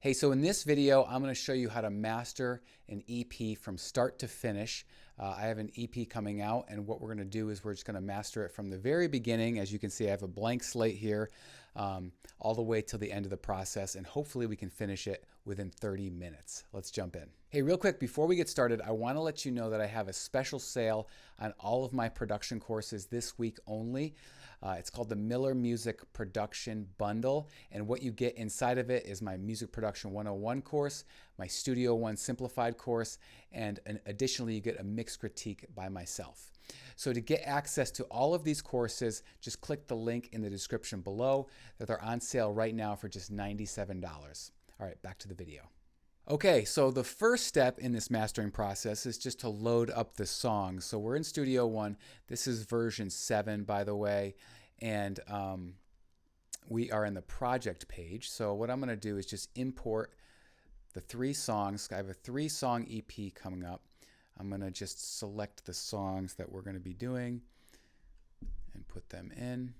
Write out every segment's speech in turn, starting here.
Hey, so in this video, I'm going to show you how to master an EP from start to finish. I have an EP coming out, and what we're going to do is we're just going to master it from the very beginning. As you can see, I have a blank slate here, all the way till the end of the process, and hopefully we can finish it within 30 minutes. Let's jump in. Hey, real quick, before we get started, I want to let you know that I have a special sale on all of my production courses this week only. It's called the Miller Music Production Bundle, and what you get inside of it is my Music Production 101 course, my Studio One Simplified course, and additionally you get a mix critique by myself. So to get access to all of these courses, just click the link in the description below. That they're on sale right now for just $97. All right, back to the video. Okay, so the first step in this mastering process is just to load up the songs. So we're in Studio One. This is version 7, by the way, and we are in the project page. So what I'm going to do is just import the 3 songs. I have a 3-song EP coming up. I'm going to just select the songs that we're going to be doing and put them in.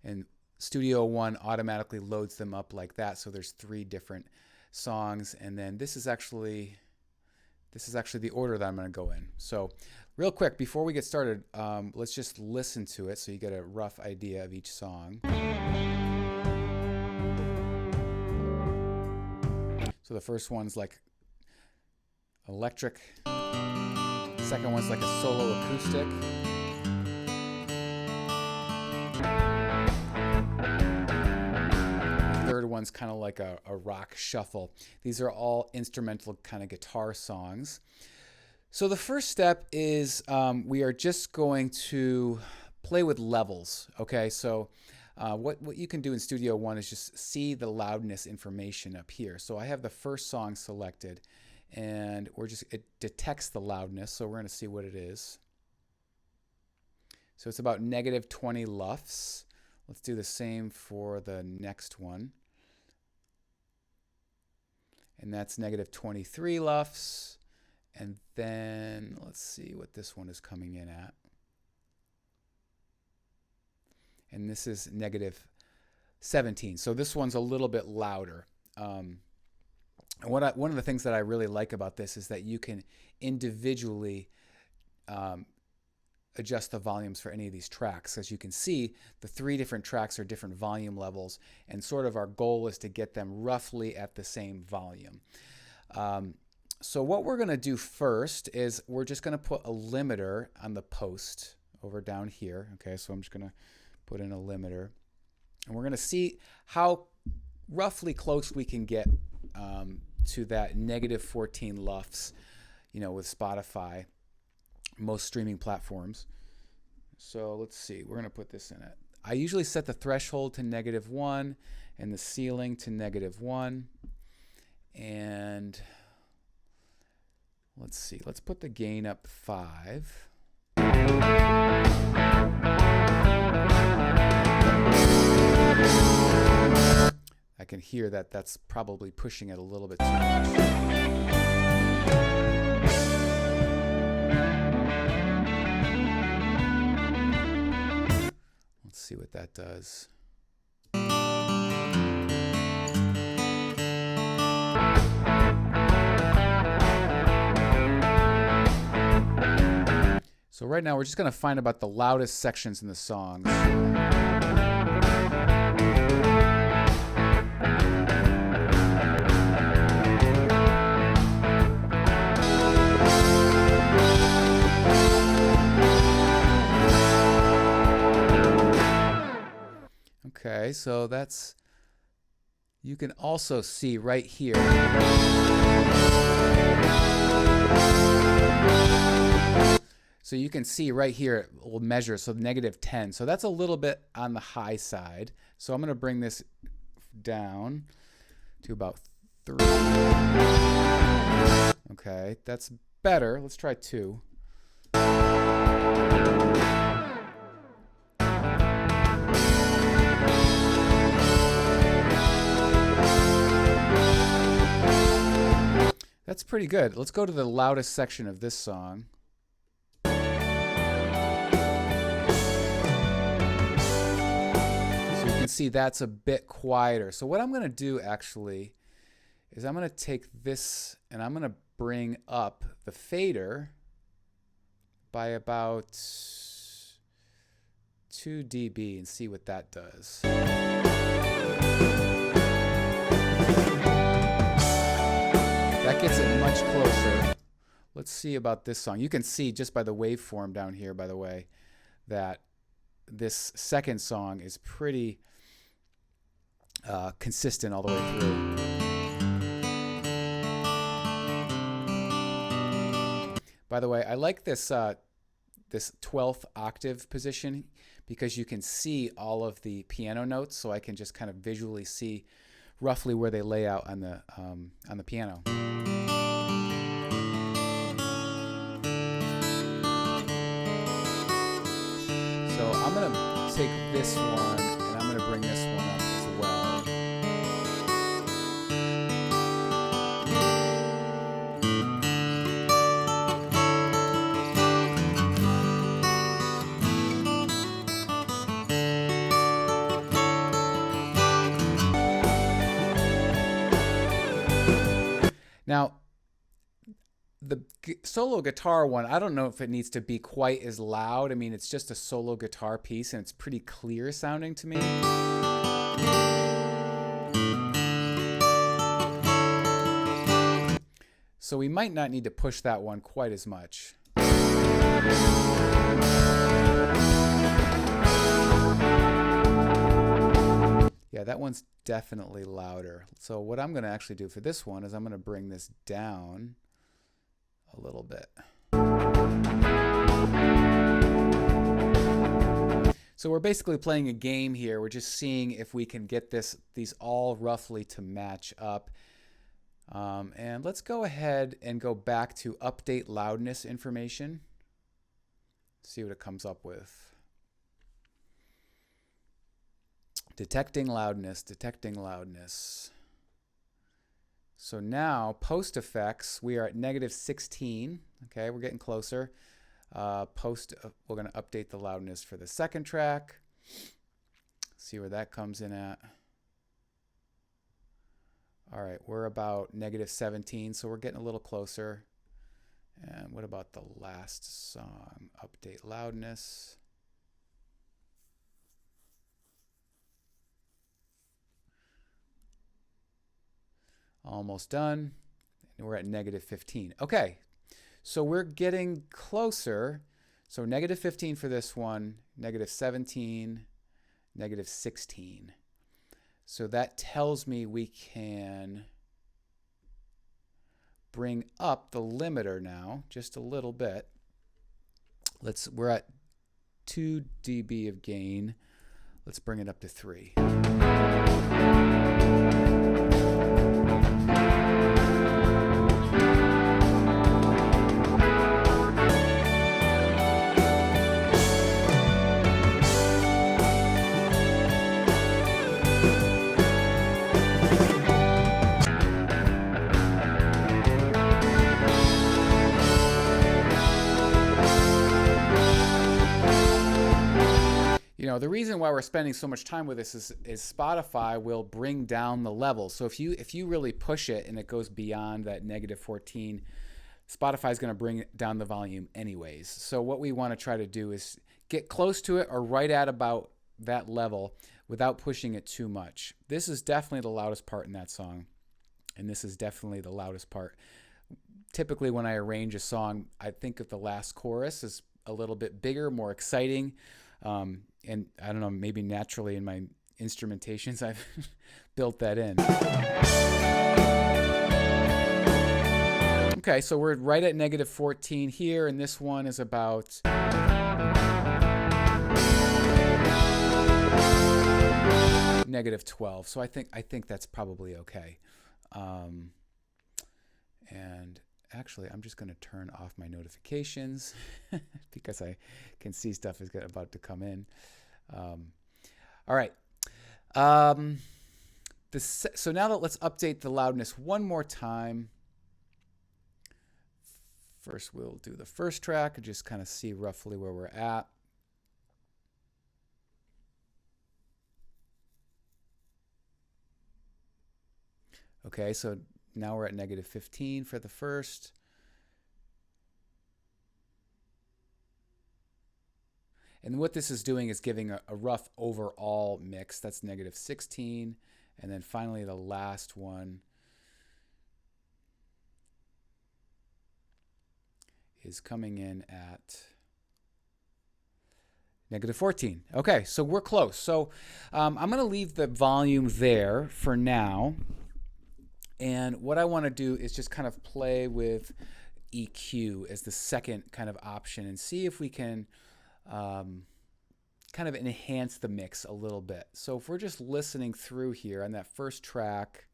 And Studio One automatically loads them up like that. So there's 3 different songs, and then this is actually the order that I'm going to go in. So real quick before we get started, let's just listen to it so you get a rough idea of each song. So the first one's like electric, second one's like a solo acoustic, third one's kind of like a rock shuffle. These are all instrumental kind of guitar songs. So the first step is we are just going to play with levels. Okay, so what you can do in Studio One is just see the loudness information up here. So I have the first song selected, and it detects the loudness, so we're going to see what it is. So it's about -20 LUFS. Let's do the same for the next one. And that's -23 LUFS. And then let's see what this one is coming in at. And this is -17. So this one's a little bit louder. And one of the things that I really like about this is that you can individually adjust the volumes for any of these tracks. As you can see, the 3 different tracks are different volume levels, and sort of our goal is to get them roughly at the same volume. So what we're going to do first is we're just going to put a limiter on the post over down here. Okay, so I'm just going to put in a limiter, and we're going to see how roughly close we can get to that -14 LUFS, with Spotify, most streaming platforms. So let's see, we're going to put this in it. I usually set the threshold to -1 and the ceiling to -1. And let's see, let's put the gain up 5. I can hear that that's probably pushing it a little bit too much. Let's see what that does. So right now we're just going to find about the loudest sections in the songs. Okay, so you can also see right here. So you can see right here, it will measure, so -10. So that's a little bit on the high side. So I'm going to bring this down to about 3. Okay, that's better. Let's try 2. That's pretty good. Let's go to the loudest section of this song. So you can see that's a bit quieter. So what I'm going to do actually is I'm going to take this and I'm going to bring up the fader by about 2 dB and see what that does. That gets it much closer. Let's see about this song. You can see just by the waveform down here, by the way, that this second song is pretty consistent all the way through. By the way, I like this this 12th octave position because you can see all of the piano notes, so I can just kind of visually see roughly where they lay out on the piano. So I'm going to take this one and I'm going to bring this one up as well. Now, the solo guitar one, I don't know if it needs to be quite as loud. I mean, it's just a solo guitar piece and it's pretty clear sounding to me. So we might not need to push that one quite as much. Yeah, that one's definitely louder. So what I'm going to actually do for this one is I'm going to bring this down a little bit. So we're basically playing a game here. We're just seeing if we can get these all roughly to match up. And let's go ahead and go back to update loudness information. See what it comes up with. Detecting loudness, detecting loudness. So now, post effects, we are at -16. Okay, we're getting closer. We're going to update the loudness for the second track. See where that comes in at. All right, we're about -17, so we're getting a little closer. And what about the last song? Update loudness. Almost done. And we're at -15. Okay, so we're getting closer. So -15 for this one, -17, -16. So that tells me we can bring up the limiter now just a little bit. We're at 2 dB of gain. Let's bring it up to 3. You know, the reason why we're spending so much time with this is Spotify will bring down the level. So if you really push it and it goes beyond that -14, Spotify is going to bring down the volume anyways. So what we want to try to do is get close to it or right at about that level without pushing it too much. This is definitely the loudest part in that song, and this is definitely the loudest part. Typically when I arrange a song, I think of the last chorus as a little bit bigger, more exciting. And I don't know, maybe naturally in my instrumentations, I've built that in. Okay, so we're right at -14 here, and this one is about -12. So I think that's probably okay. And actually, I'm just going to turn off my notifications because I can see stuff is about to come in. All right. So now let's update the loudness one more time. First, we'll do the first track and just kind of see roughly where we're at. Okay, so Now we're at negative 15 for the first. And what this is doing is giving a rough overall mix. That's negative 16. And then finally the last one is coming in at negative 14. Okay, so we're close. So I'm going to leave the volume there for now. And what I want to do is just kind of play with EQ as the second kind of option and see if we can kind of enhance the mix a little bit. So if we're just listening through here on that first track,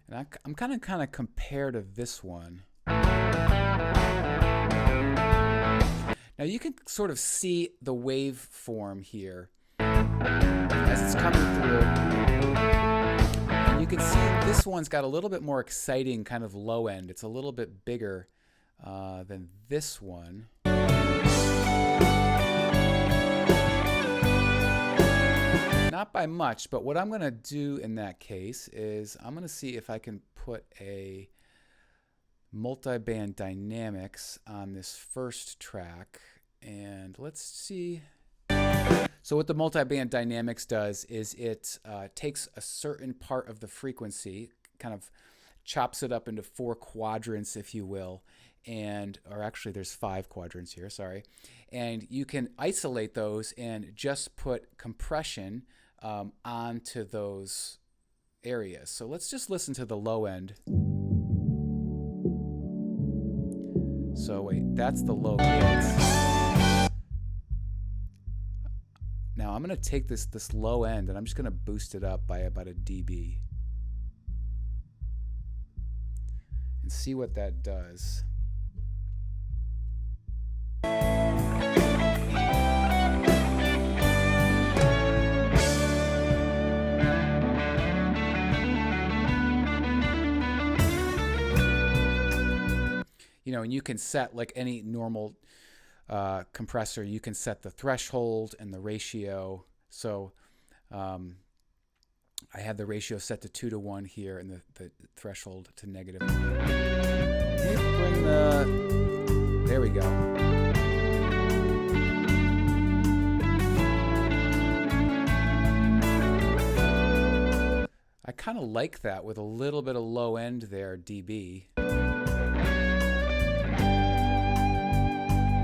and I'm kind of compare to this one. Now you can sort of see the waveform here as it's coming through. And you can see this one's got a little bit more exciting kind of low end. It's a little bit bigger than this one. Not by much, but what I'm going to do in that case is I'm going to see if I can put a multi-band dynamics on this first track, and let's see. So what the multi-band dynamics does is it takes a certain part of the frequency, kind of chops it up into 4 quadrants, if you will, or actually there's 5 quadrants here, sorry, and you can isolate those and just put compression onto those areas. So let's just listen to the low end. So wait, that's the low gates. Now I'm going to take this low end and I'm just going to boost it up by about a dB and see what that does. You know, and you can set, like any normal compressor, you can set the threshold and the ratio. So I have the ratio set to 2:1 here and the threshold to -1. Can you bring there we go. I kind of like that with a little bit of low end there, dB.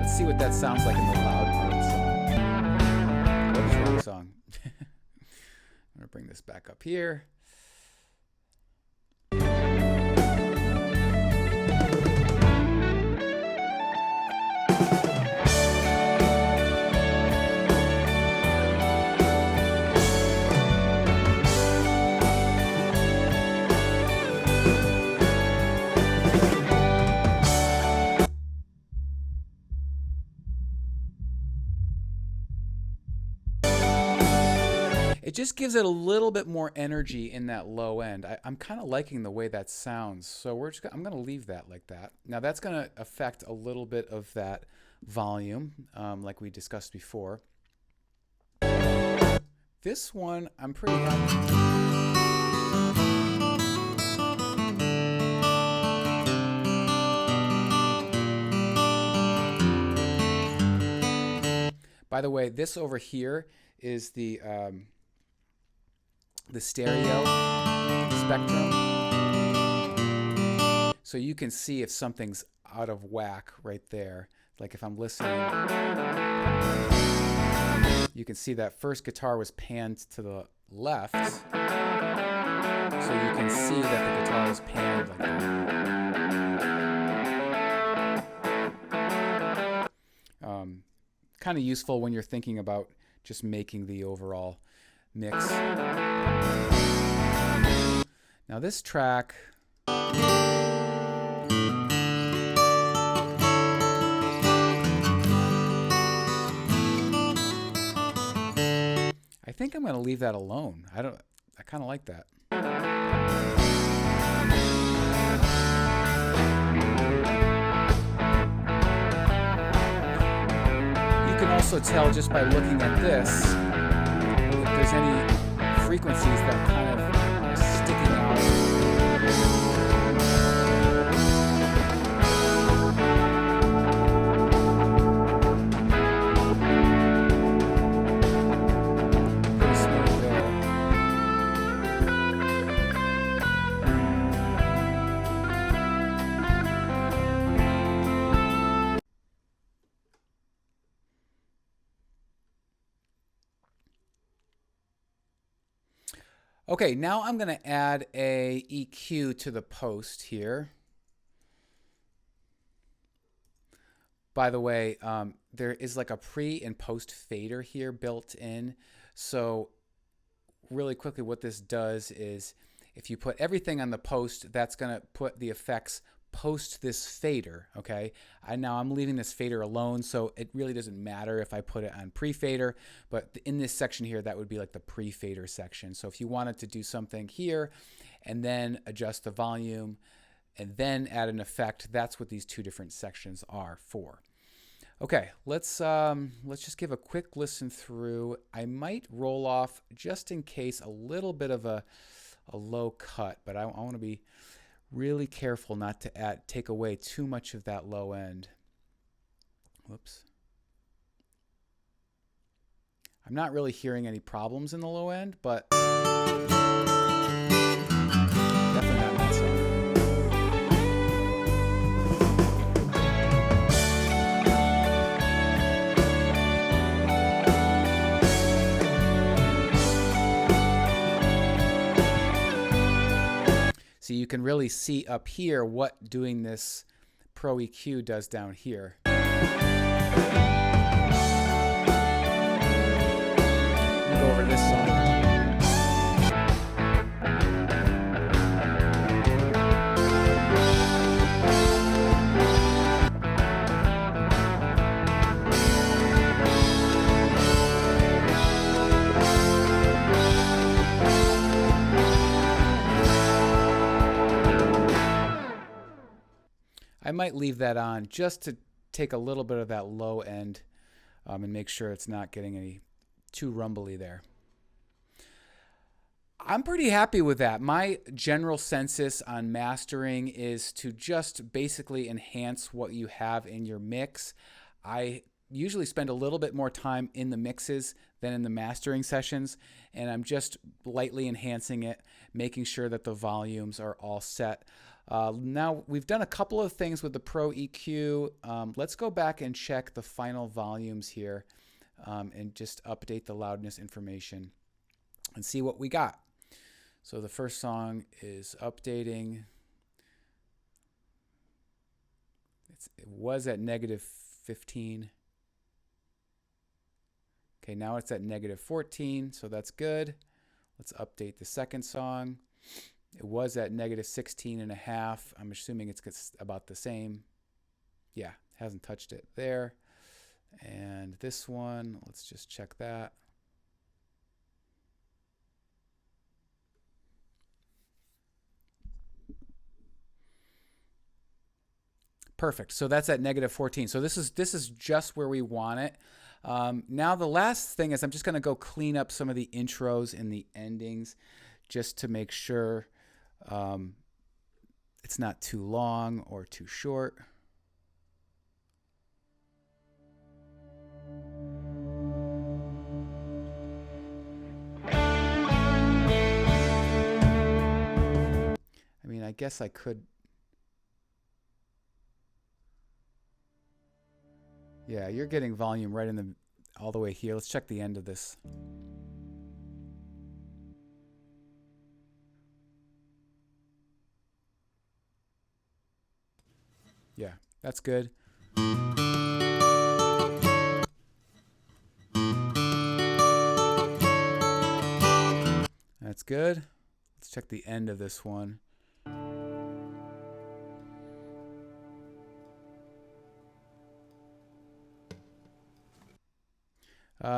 Let's see what that sounds like in the loud part of the song. Oops, wrong song. I'm going to bring this back up here. It just gives it a little bit more energy in that low end. I'm kind of liking the way that sounds, so I'm going to leave that like that. Now that's going to affect a little bit of that volume, like we discussed before. This one, I'm pretty happy. By the way, this over here is the stereo spectrum. So you can see if something's out of whack right there. Like if I'm listening, you can see that first guitar was panned to the left. So you can see that the guitar was panned like that. Kind of useful when you're thinking about just making the overall mix. Now this track, I think I'm going to leave that alone. I kind of like that. also tell just by looking at this if there's any frequencies that kind of are sticking out. Pretty smooth there. Okay, now I'm going to add a EQ to the post here. By the way, there is like a pre and post fader here built in. So really quickly what this does is if you put everything on the post, that's going to put the effects post this fader, okay? Now I'm leaving this fader alone, so it really doesn't matter if I put it on pre-fader, but in this section here, that would be like the pre-fader section. So if you wanted to do something here and then adjust the volume and then add an effect, that's what these two different sections are for. Okay, let's just give a quick listen through. I might roll off just in case a little bit of a low cut, but I want to be really careful not to take away too much of that low end. Whoops. I'm not really hearing any problems in the low end, but definitely not that song. So you can really see up here what doing this Pro EQ does down here. Let me go over this song. I might leave that on just to take a little bit of that low end and make sure it's not getting any too rumbly there. I'm pretty happy with that. My general census on mastering is to just basically enhance what you have in your mix. I usually spend a little bit more time in the mixes than in the mastering sessions, and I'm just lightly enhancing it, making sure that the volumes are all set. Now we've done a couple of things with the Pro EQ. Let's go back and check the final volumes here and just update the loudness information and see what we got. So the first song is updating. It was at -15. Okay, now it's at -14, so that's good. Let's update the second song. It was at -16.5. I'm assuming it's about the same. Yeah, hasn't touched it there. And this one, let's just check that. Perfect. So that's at -14. So this is just where we want it. Now the last thing is I'm just going to go clean up some of the intros and the endings just to make sure it's not too long or too short. I mean, I guess I could. Yeah, you're getting volume right in the all the way here. Let's check the end of this. Yeah, that's good. That's good. Let's check the end of this one.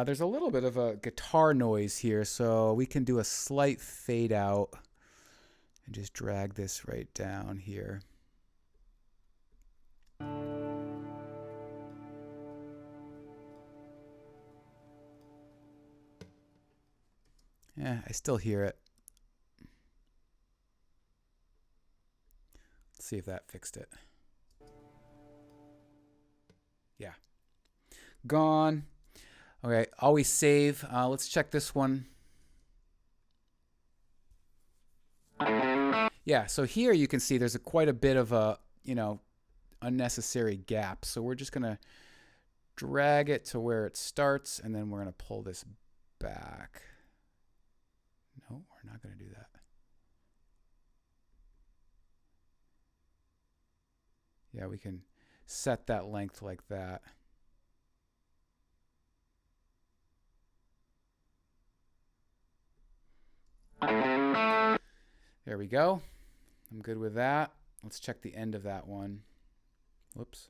There's a little bit of a guitar noise here, so we can do a slight fade out and just drag this right down here. Yeah, I still hear it. Let's see if that fixed it. Yeah. Gone. Okay, always save. Let's check this one. Yeah, so here you can see there's quite a bit of a, unnecessary gap. So we're just going to drag it to where it starts, and then we're going to pull this back. No, we're not going to do that. Yeah, we can set that length like that. There we go. I'm good with that. Let's check the end of that one. Whoops.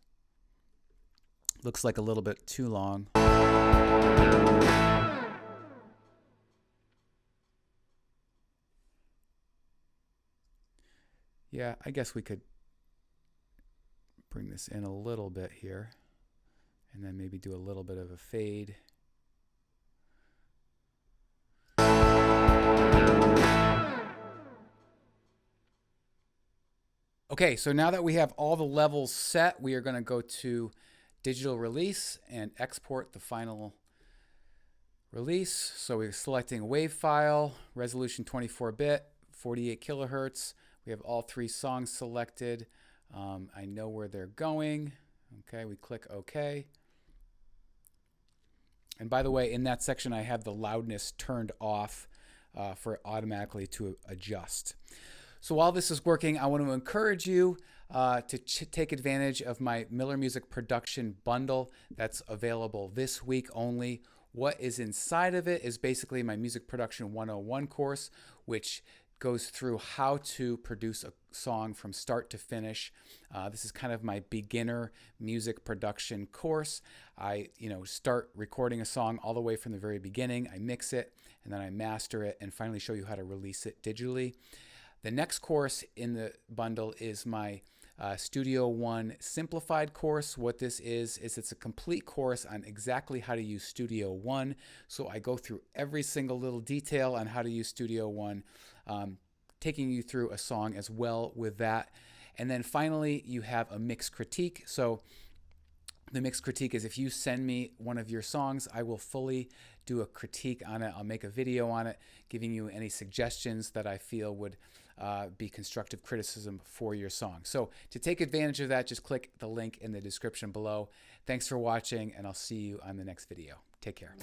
Looks like a little bit too long. Yeah, I guess we could bring this in a little bit here, and then maybe do a little bit of a fade. Okay, so now that we have all the levels set, we are going to go to digital release and export the final release. So we're selecting wave file, resolution 24-bit, 48 kilohertz. We have all 3 songs selected. I know where they're going. Okay, we click OK. And by the way, in that section, I have the loudness turned off for it automatically to adjust. So while this is working, I want to encourage you to take advantage of my Miller Music Production Bundle that's available this week only. What is inside of it is basically my Music Production 101 course, which goes through how to produce a song from start to finish. This is kind of my beginner music production course. I start recording a song all the way from the very beginning. I mix it, and then I master it, and finally show you how to release it digitally. The next course in the bundle is my Studio One Simplified course. What this is it's a complete course on exactly how to use Studio One. So I go through every single little detail on how to use Studio One, taking you through a song as well with that. And then finally, you have a mix critique. So the mix critique is if you send me one of your songs, I will fully do a critique on it. I'll make a video on it, giving you any suggestions that I feel would be constructive criticism for your song. So to take advantage of that, just click the link in the description below. Thanks for watching, and I'll see you on the next video. Take care.